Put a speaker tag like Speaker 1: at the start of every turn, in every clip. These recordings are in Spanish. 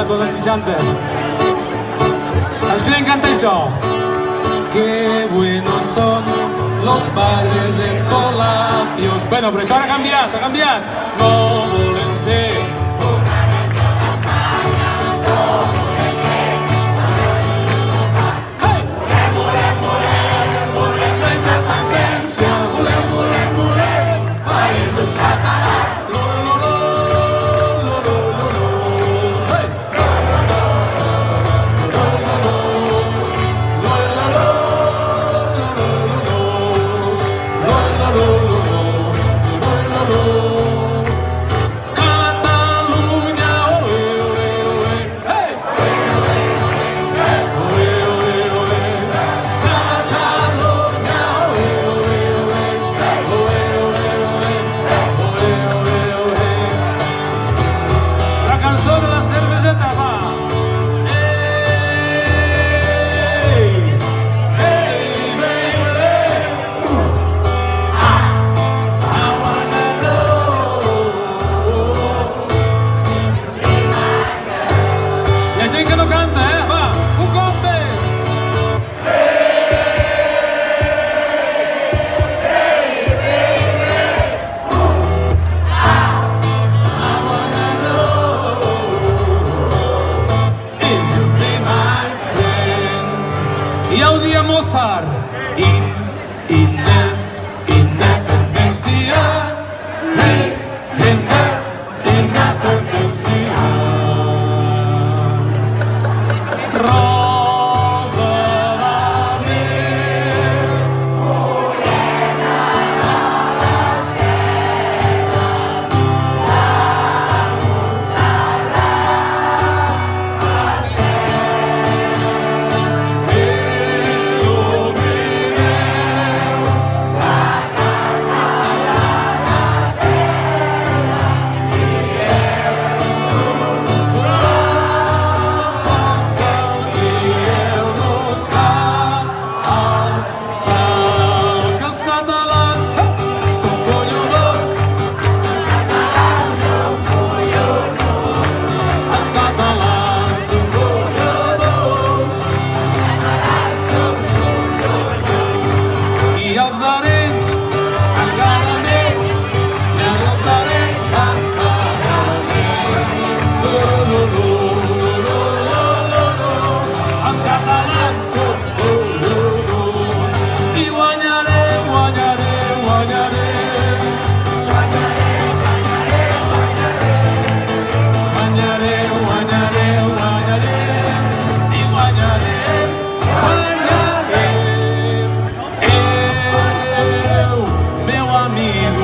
Speaker 1: a tots els 60. Ens encanta això. Qué buenos son los padres escolapios. Bueno, però això ara ha canviat. No volen ser Mozart, independencia, independencia. Rosa Daniel, morena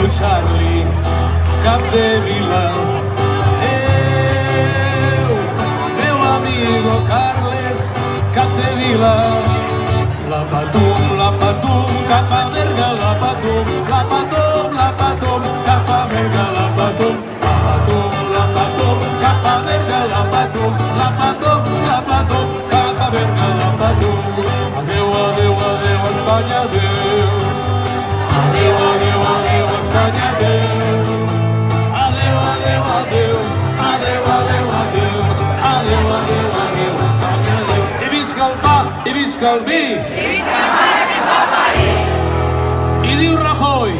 Speaker 1: Charlie Capdevila, meu amigo Carles Capdevila. Lapatum, lapatum, capa verga, lapatum, lapatum, lapatum, capa verga, lapatum, lapatum, lapatum, capa verga, lapatum, lapatum, lapatum, capa verga, lapatum. Adeu, adeu, adeu, Espanha, adeu. Adeu, adeu, adeu, Espanha, adeu. Adeu, adeu, adeu, adeu, adeu, adeu. Adeu, adeu, adeu, Espanha, adeu. I visca el pa, i visca el vi. I visca el mare que fa parir. I diu Rajoy,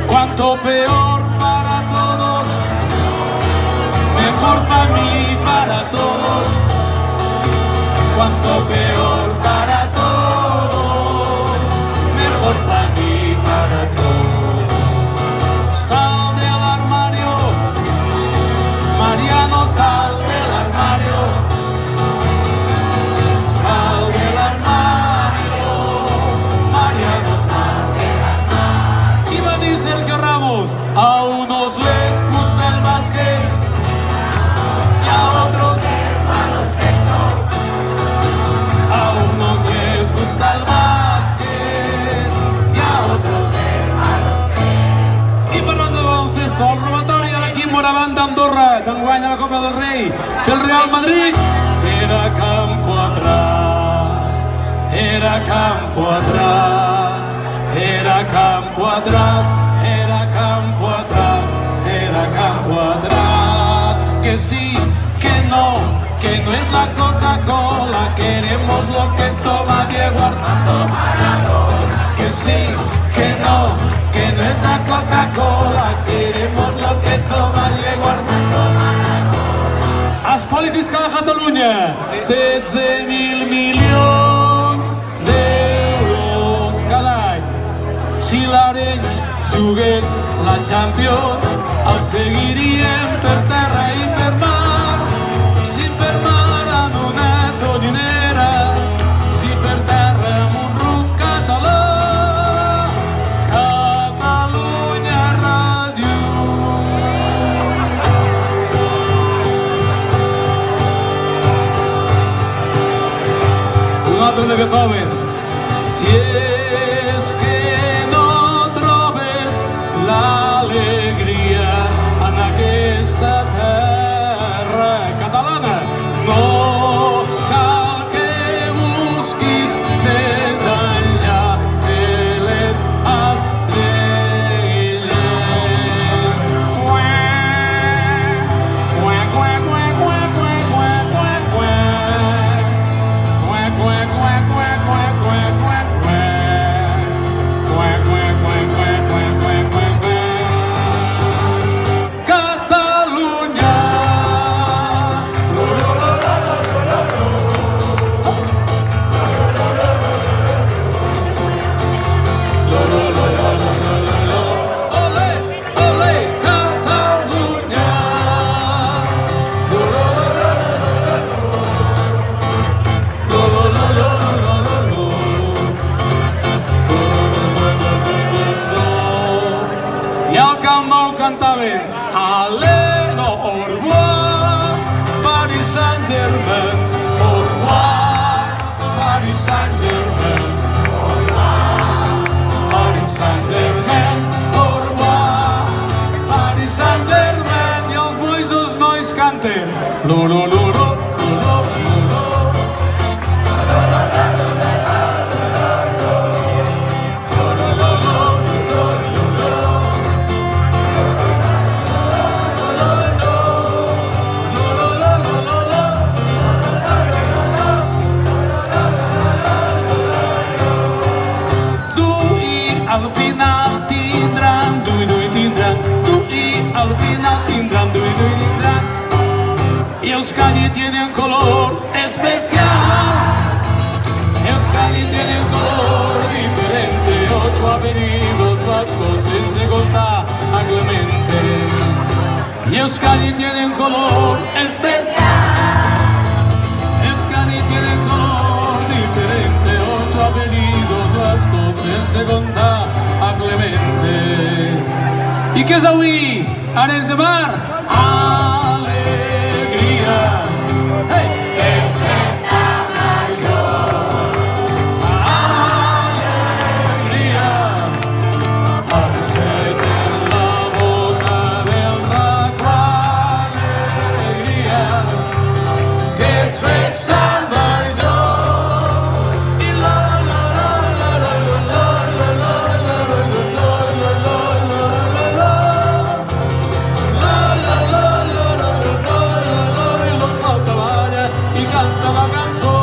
Speaker 1: cuanto peor para todos, mejor para mí, para todos. Cuanto peor para todos, mejor para mí, para todos. Sal del armario, Mariano, sal del armario. Sal del armario, Mariano, sal del armario. Iba a decir Sergio Ramos, a unos les gusta el básquet y a otros a unos les gusta el básquet y a otros i parlant de baloncesto, el robatori de l'equip Moraván d'Andorra d'enguany a la Copa del Rei pel Real Madrid era campo atrás, era campo atrás, era campo atrás, era campo atrás, era campo atrás, que sí, que no, que no es la Coca-Cola, queremos lo que toma Diego Armando Maradona. Que sí, que no es la Coca-Cola, queremos lo que toma Diego Armando Maradona. Els Polifiscal a Catalunya, 16.000 milions d'euros cada any. Si l'Arenys jugués la Champions, el seguiríem per terra i per mar. Si per mar en una tonyinera, si per terra en un ruc català. Catalunya Ràdio. Un altre de Beethoven. Si és que l'alegria en aquesta terra catalana. No cal que busquis més enllà de les estrelles. I al Camp Nou cantaven Allez, no, au revoir, Paris Saint-Germain, au revoir, Paris Saint-Germain, au revoir, Paris Saint-Germain, au revoir, Paris Saint-Germain. I els bois i els nois canten lo-lo-lo-lo, lo-lo-lo-lo. Al final tindran, tindran, al final tindran, tindran. Y Euskadi tiene un color especial, Euskadi tiene un color diferente, 8 apellidos vascos sin se contar a Clemente. Y Euskadi tiene un color especial, Euskadi tiene un color diferente, 8 apellidos vascos sense contar a Clemente. I què és avui? Arenys de Mar? Alegria! Hey! És festa major! Alegria! Enceta en la boca del racó. Alegria! Que és festa major! Canta la cançó.